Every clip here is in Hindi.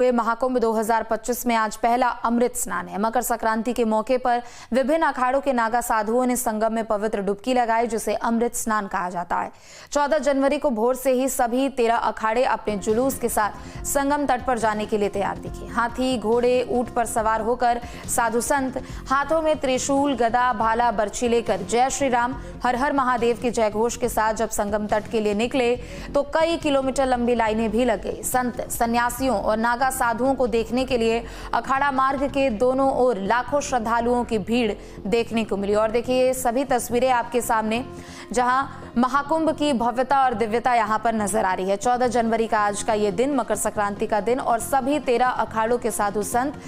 महाकुंभ 2025 में आज पहला अमृत स्नान है। मकर संक्रांति के मौके पर विभिन्न अखाड़ों के नागा साधुओं ने संगम में पवित्र डुबकी लगाई, जिसे अमृत स्नान कहा जाता है। 14 जनवरी को भोर से ही सभी 13 अखाड़े अपने जुलूस के साथ संगम तट पर जाने के लिए तैयार दिखे। हाथी, घोड़े, ऊंट पर सवार होकर साधु संत हाथों में त्रिशूल, गदा, भाला, बर्छी लेकर जय श्री राम, हर हर महादेव के जय घोष के साथ जब संगम तट के लिए निकले तो कई किलोमीटर लंबी लाइनें भी लग गई। संत, सन्यासियों और नागा साधुओं को देखने के लिए अखाड़ा मार्ग के दोनों ओर लाखों श्रद्धालुओं की भीड़ देखने को मिली। और देखिए सभी तस्वीरें आपके सामने, जहां महाकुंभ की भव्यता और दिव्यता यहां पर नजर आ रही है। 14 जनवरी का आज का ये दिन, मकर संक्रांति का दिन, और सभी 13 अखाड़ों के साधु संत,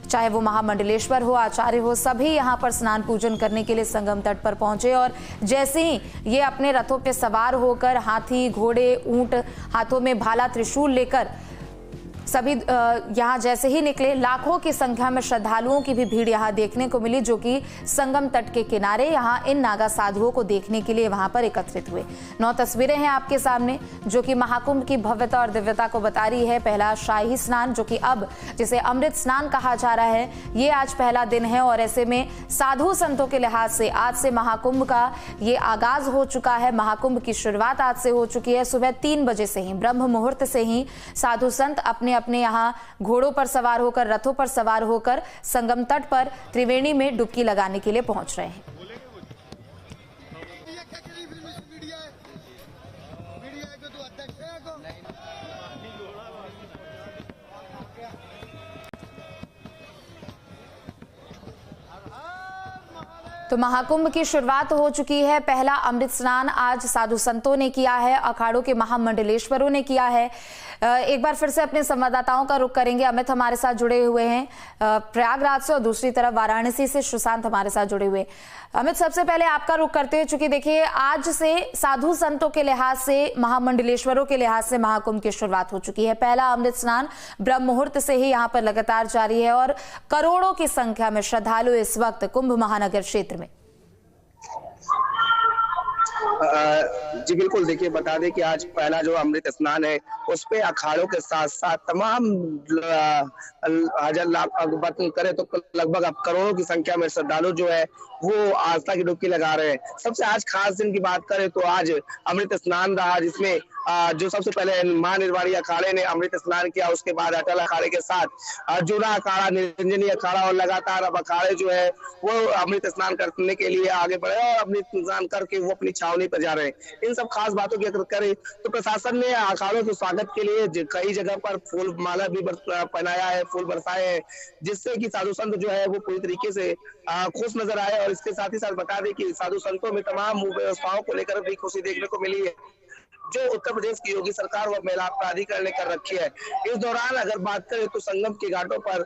चाहे वो महामंडलेश्वर हो, आचार्य हो, सभी यहाँ पर स्नान पूजन करने के लिए संगम तट पर पहुंचे। और जैसे ही ये अपने रथों पे सवार होकर, हाथी, घोड़े, ऊंट, हाथों में भाला, त्रिशूल लेकर सभी यहाँ जैसे ही निकले, लाखों की संख्या में श्रद्धालुओं की भी भीड़ यहाँ देखने को मिली, जो कि संगम तट के किनारे यहाँ इन नागा साधुओं को देखने के लिए वहां पर एकत्रित हुए। 9 तस्वीरें हैं आपके सामने जो कि महाकुंभ की भव्यता और दिव्यता को बता रही है। पहला शाही स्नान, जो कि अब जिसे अमृत स्नान कहा जा रहा है, ये आज पहला दिन है। और ऐसे में साधु संतों के लिहाज से आज से महाकुंभ का ये आगाज हो चुका है। महाकुंभ की शुरुआत आज से हो चुकी है। सुबह 3 बजे से ही, ब्रह्म मुहूर्त से ही साधु संत अपने यहाँ घोड़ों पर सवार होकर, रथों पर सवार होकर संगम तट पर त्रिवेणी में डुबकी लगाने के लिए पहुंच रहे हैं। तो महाकुंभ की शुरुआत हो चुकी है। पहला अमृत स्नान आज साधु संतों ने किया है, अखाड़ों के महामंडलेश्वरों ने किया है। एक बार फिर से अपने संवाददाताओं का रुख करेंगे। अमित हमारे साथ जुड़े हुए हैं प्रयागराज से, और दूसरी तरफ वाराणसी से सुशांत हमारे साथ जुड़े हुए। अमित, सबसे पहले आपका रुख करते हुए, चूंकि देखिए आज से साधु संतों के लिहाज से, महामंडलेश्वरों के लिहाज से महाकुंभ की शुरुआत हो चुकी है। पहला अमृत स्नान ब्रह्म मुहूर्त से ही यहाँ पर लगातार जारी है और करोड़ों की संख्या में श्रद्धालु इस वक्त कुंभ महानगर क्षेत्र में। जी बिल्कुल, देखिए बता दें कि आज पहला जो अमृत स्नान है उस पे अखाड़ों के साथ साथ तमाम हजार लाख करे तो लगभग अब करोड़ों की संख्या में श्रद्धालु जो है वो आस्था की डुबकी लगा रहे हैं। सबसे आज खास दिन की बात करें तो आज अमृत स्नान रहा, जिसमें जो सबसे पहले महानिर्वाणी अखाड़े ने अमृत स्नान किया, उसके बाद अटल अखाड़े के साथ जूना अखाड़ा, निरंजनी अखाड़ा, और लगातार अब अखाड़े जो है वो अमृत स्नान करने के लिए आगे बढ़े और अमृत स्नान करके वो अपनी छावनी पर जा रहे हैं। इन सब खास बातों की अगर करें तो प्रशासन ने अखाड़ों के स्वागत के लिए कई जगह पर फूल माला भी पहनाया है, फूल बरसाए हैं, जिससे कि साधु संत जो है वो पूरी तरीके से खुश नजर आए। और इसके साथ ही साथ बता दें कि साधु संतों में तमाम व्यवस्थाओं को लेकर भी खुशी देखने को मिली है, जो उत्तर प्रदेश की योगी सरकार व महिला प्राधिकरण ने कर रखी है। इस दौरान अगर बात करें तो संगम के घाटों पर,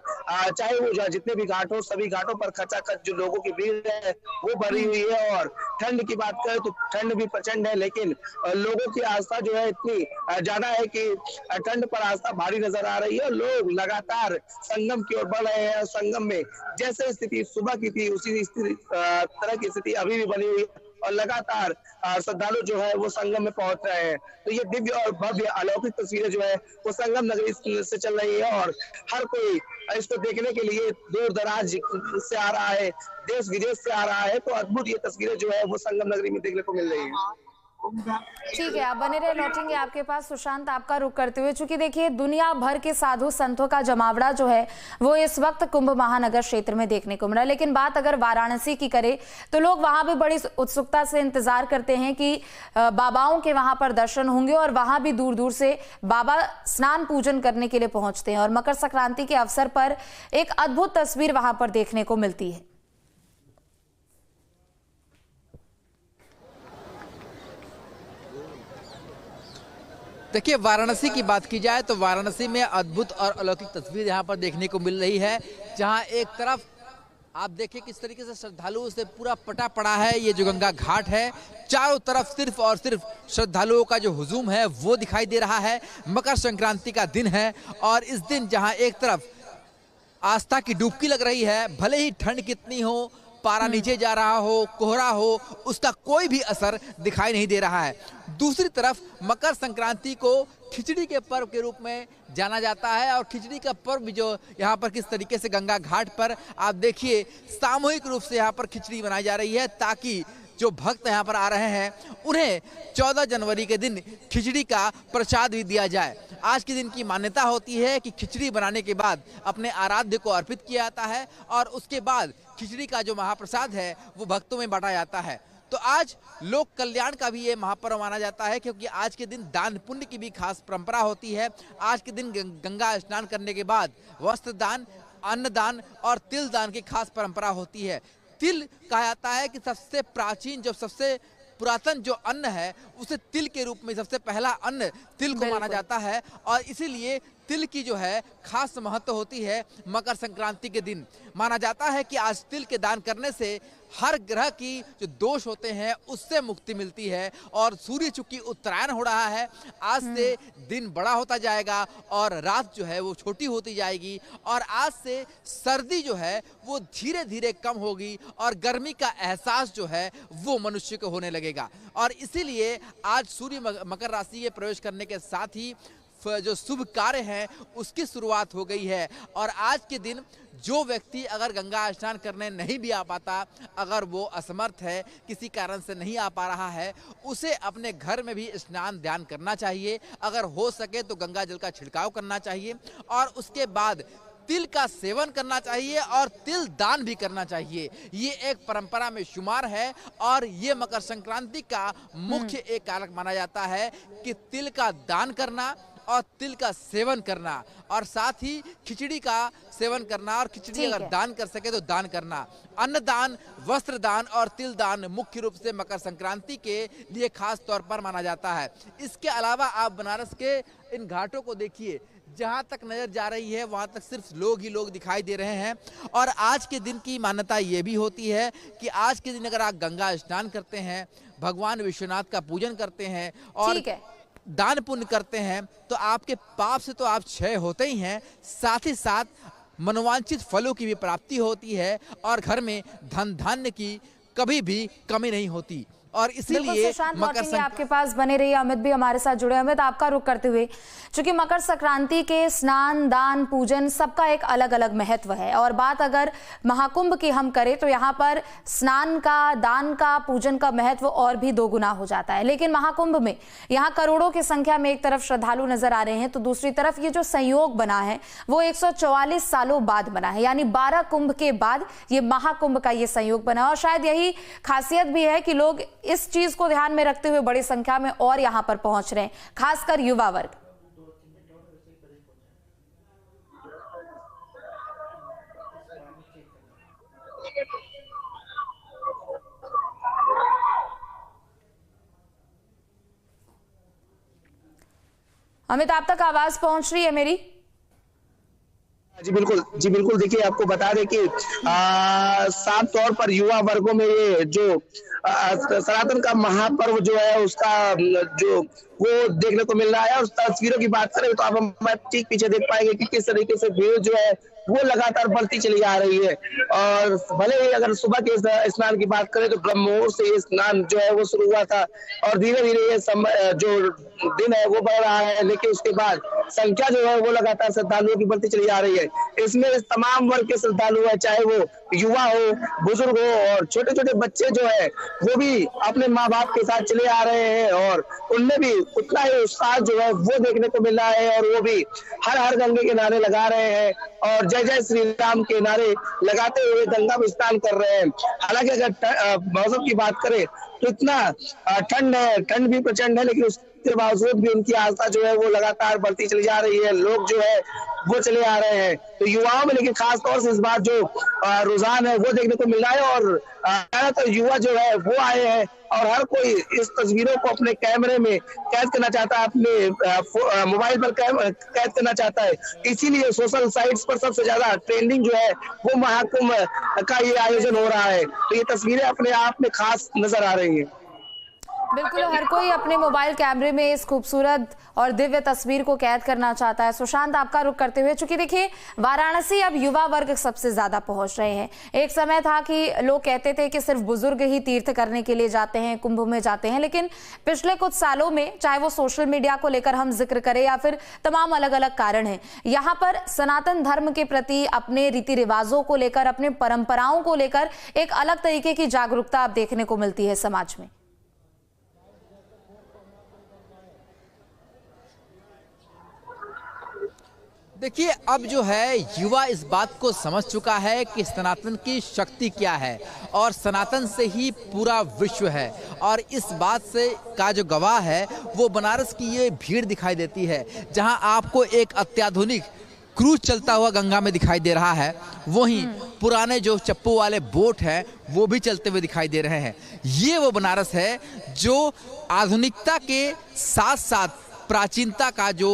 चाहे वो जितने भी घाट हो, सभी घाटों पर खचाखच जो लोगों की भीड़ है वो भरी हुई है। और ठंड की बात करें तो ठंड भी प्रचंड है, लेकिन लोगों की आस्था जो है इतनी ज्यादा है कि ठंड पर आस्था भारी नजर आ रही है। लोग लगातार संगम की ओर बढ़ रहे हैं। संगम में जैसे स्थिति सुबह की थी उसी तरह की स्थिति अभी भी बनी हुई है और लगातार श्रद्धालु जो है वो संगम में पहुंच रहे हैं। तो ये दिव्य और भव्य अलौकिक तस्वीरें जो है वो संगम नगरी से चल रही है और हर कोई इसको देखने के लिए दूर दराज से आ रहा है, देश विदेश से आ रहा है। तो अद्भुत ये तस्वीरें जो है वो संगम नगरी में देखने को मिल रही है। ठीक है, आप बने रहे, लौटेंगे आपके पास। सुशांत, आपका रुख करते हुए, चूंकि देखिए दुनिया भर के साधु संतों का जमावड़ा जो है वो इस वक्त कुंभ महानगर क्षेत्र में देखने को मिला। लेकिन बात अगर वाराणसी की करें तो लोग वहां भी बड़ी उत्सुकता से इंतजार करते हैं कि बाबाओं के वहां पर दर्शन होंगे, और वहां भी दूर दूर से बाबा स्नान पूजन करने के लिए पहुंचते हैं। और मकर संक्रांति के अवसर पर एक अद्भुत तस्वीर वहां पर देखने को मिलती है। देखिए, वाराणसी की बात की जाए तो वाराणसी में अद्भुत और अलौकिक तस्वीर यहाँ पर देखने को मिल रही है, जहाँ एक तरफ आप देखिए किस तरीके से श्रद्धालुओं से पूरा पटा पड़ा है ये जो गंगा घाट है। चारों तरफ सिर्फ और सिर्फ श्रद्धालुओं का जो हुजूम है वो दिखाई दे रहा है। मकर संक्रांति का दिन है और इस दिन जहाँ एक तरफ आस्था की डुबकी लग रही है, भले ही ठंड कितनी हो, पारा नीचे जा रहा हो, कोहरा हो, उसका कोई भी असर दिखाई नहीं दे रहा है। दूसरी तरफ मकर संक्रांति को खिचड़ी के पर्व के रूप में जाना जाता है। और खिचड़ी का पर्व भी जो यहाँ पर किस तरीके से गंगा घाट पर आप देखिए सामूहिक रूप से यहाँ पर खिचड़ी बनाई जा रही है, ताकि जो भक्त यहाँ पर आ रहे हैं उन्हें 14 जनवरी के दिन खिचड़ी का प्रसाद भी दिया जाए। आज के दिन की मान्यता होती है कि खिचड़ी बनाने के बाद अपने आराध्य को अर्पित किया जाता है और उसके बाद खिचड़ी का जो महाप्रसाद है वो भक्तों में बांटा जाता है। तो आज लोक कल्याण का भी ये महापर्व माना जाता है, क्योंकि आज के दिन दान पुण्य की भी खास परंपरा होती है। आज के दिन गंगा स्नान करने के बाद वस्त्र दान, अन्न दान और तिल दान की खास परंपरा होती है। तिल कहा जाता है कि सबसे प्राचीन, जो सबसे पुरातन जो अन्न है उसे तिल के रूप में सबसे पहला अन्न तिल को माना जाता है, और इसीलिए तिल की जो है खास महत्व होती है। मकर संक्रांति के दिन माना जाता है कि आज तिल के दान करने से हर ग्रह की जो दोष होते हैं उससे मुक्ति मिलती है। और सूर्य चूंकि उत्तरायण हो रहा है, आज से दिन बड़ा होता जाएगा और रात जो है वो छोटी होती जाएगी, और आज से सर्दी जो है वो धीरे धीरे कम होगी और गर्मी का एहसास जो है वो मनुष्य को होने लगेगा। और इसीलिए आज सूर्य मकर राशि में प्रवेश करने के साथ ही जो शुभ कार्य है उसकी शुरुआत हो गई है। और आज के दिन जो व्यक्ति अगर गंगा स्नान करने नहीं भी आ पाता, अगर वो असमर्थ है, किसी कारण से नहीं आ पा रहा है, उसे अपने घर में भी स्नान ध्यान करना चाहिए। अगर हो सके तो गंगा जल का छिड़काव करना चाहिए और उसके बाद तिल का सेवन करना चाहिए और तिल दान भी करना चाहिए। ये एक परंपरा में शुमार है और ये मकर संक्रांति का मुख्य एक कारक माना जाता है कि तिल का दान करना और तिल का सेवन करना, और साथ ही खिचड़ी का सेवन करना, और खिचड़ी अगर दान कर सके तो दान करना। अन्न दान, वस्त्र दान और तिल दान मुख्य रूप से मकर संक्रांति के लिए खास तौर पर माना जाता है। इसके अलावा आप बनारस के इन घाटों को देखिए, जहां तक नजर जा रही है वहां तक सिर्फ लोग ही लोग दिखाई दे रहे हैं। और आज के दिन की मान्यता ये भी होती है कि आज के दिन अगर आप गंगा स्नान करते हैं, भगवान विश्वनाथ का पूजन करते हैं और दान पुण्य करते हैं, तो आपके पाप से तो आप क्षय होते ही हैं, साथ ही साथ मनोवांछित फलों की भी प्राप्ति होती है और घर में धन धान्य की कभी भी कमी नहीं होती। और इसीलिए आपके पास बने रहिए, अमित भी हमारे साथ जुड़े। अमित, आपका रुख करते हुए, चूंकि मकर संक्रांति के स्नान, दान, पूजन सबका एक अलग अलग महत्व है, और बात अगर महाकुंभ की हम करें तो यहाँ पर स्नान का, दान का, पूजन का महत्व और भी दोगुना हो जाता है। लेकिन महाकुंभ में यहाँ करोड़ों की संख्या में एक तरफ श्रद्धालु नजर आ रहे हैं, तो दूसरी तरफ ये जो संयोग बना है वो 144 सालों बाद बना है, यानी 12 कुंभ के बाद ये महाकुंभ का ये संयोग बना। और शायद यही खासियत भी है कि लोग इस चीज को ध्यान में रखते हुए बड़ी संख्या में और यहां पर पहुंच रहे हैं, खासकर युवा वर्ग। अमित, आप तक आवाज पहुंच रही है मेरी? जी बिल्कुल। देखिए, आपको बता दें कि साफ तौर पर युवा वर्गों में ये जो सनातन का महापर्व जो है उसका जो वो देखने को मिल रहा है। और तस्वीरों की बात करें तो आप हम ठीक पीछे देख पाएंगे कि किस तरीके से भीड़ जो है वो लगातार बढ़ती चली जा रही है। और भले ही अगर सुबह के स्नान की बात करें तो ब्रह्म मुहूर्त से ये स्नान जो है वो शुरू हुआ था और धीरे धीरे ये जो दिन है वो बढ़ रहा है, लेकिन उसके बाद संख्या जो है वो लगातार श्रद्धालुओं की बढ़ती चली जा रही है। इसमें तमाम वर्ग के श्रद्धालु है, चाहे वो युवा हो, बुजुर्ग हो और छोटे छोटे बच्चे जो है वो भी अपने माँ बाप के साथ चले आ रहे हैं, और उनमें भी उतना ही उत्साह जो है वो देखने को मिल रहा है। और वो भी हर हर गंगे के नारे लगा रहे हैं और जय जय श्री राम के नारे लगाते हुए गंगा में स्नान कर रहे हैं। हालांकि अगर मौसम की बात करें तो इतना ठंड भी प्रचंड है, लेकिन उसके बावजूद भी उनकी आस्था जो है वो लगातार बढ़ती चली जा रही है। लोग जो है वो चले आ रहे हैं, तो युवाओं में लेकिन खास तौर से इस बार जो रुझान है वो देखने को मिल रहा है। और ज्यादातर युवा जो है वो आए हैं और हर कोई इस तस्वीरों को अपने कैमरे में कैद करना चाहता है, अपने मोबाइल पर कैद करना चाहता है। इसीलिए सोशल साइट्स पर सबसे ज्यादा ट्रेंडिंग जो है वो महाकुंभ का ये आयोजन हो रहा है। तो ये तस्वीरें अपने आप में खास नजर आ रही है। बिल्कुल, हर कोई अपने मोबाइल कैमरे में इस खूबसूरत और दिव्य तस्वीर को कैद करना चाहता है। सुशांत, आपका रुख करते हुए, चूंकि देखिए वाराणसी अब युवा वर्ग सबसे ज्यादा पहुंच रहे हैं। एक समय था कि लोग कहते थे कि सिर्फ बुजुर्ग ही तीर्थ करने के लिए जाते हैं, कुंभ में जाते हैं, लेकिन पिछले कुछ सालों में, चाहे वो सोशल मीडिया को लेकर हम जिक्र करें या फिर तमाम अलग अलग कारण हैं, यहाँ पर सनातन धर्म के प्रति, अपने रीति रिवाजों को लेकर, अपने परंपराओं को लेकर एक अलग तरीके की जागरूकता अब देखने को मिलती है समाज में। देखिए, अब जो है युवा इस बात को समझ चुका है कि सनातन की शक्ति क्या है और सनातन से ही पूरा विश्व है। और इस बात से का जो गवाह है वो बनारस की ये भीड़ दिखाई देती है, जहां आपको एक अत्याधुनिक क्रूज चलता हुआ गंगा में दिखाई दे रहा है, वहीं पुराने जो चप्पू वाले बोट हैं वो भी चलते हुए दिखाई दे रहे हैं। ये वो बनारस है जो आधुनिकता के साथ साथ प्राचीनता का जो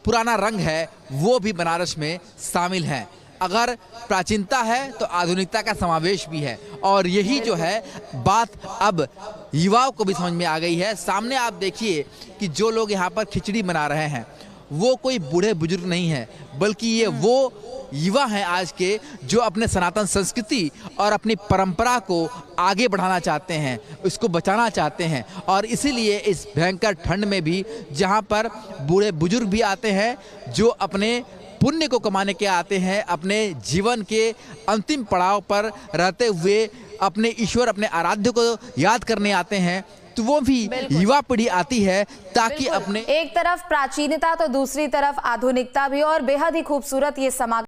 पुराना रंग है वो भी बनारस में शामिल है। अगर प्राचीनता है तो आधुनिकता का समावेश भी है, और यही जो है बात अब युवाओं को भी समझ में आ गई है। सामने आप देखिए कि जो लोग यहाँ पर खिचड़ी बना रहे हैं वो कोई बूढ़े बुजुर्ग नहीं है, बल्कि ये वो युवा हैं आज के जो अपने सनातन संस्कृति और अपनी परंपरा को आगे बढ़ाना चाहते हैं, उसको बचाना चाहते हैं। और इसीलिए इस भयंकर ठंड में भी जहां पर बूढ़े बुजुर्ग भी आते हैं, जो अपने पुण्य को कमाने के आते हैं, अपने जीवन के अंतिम पड़ाव पर रहते हुए अपने ईश्वर, अपने आराध्य को याद करने आते हैं, तो वो भी युवा पीढ़ी आती है ताकि अपने एक तरफ प्राचीनता तो दूसरी तरफ आधुनिकता भी, और बेहद ही खूबसूरत ये समागम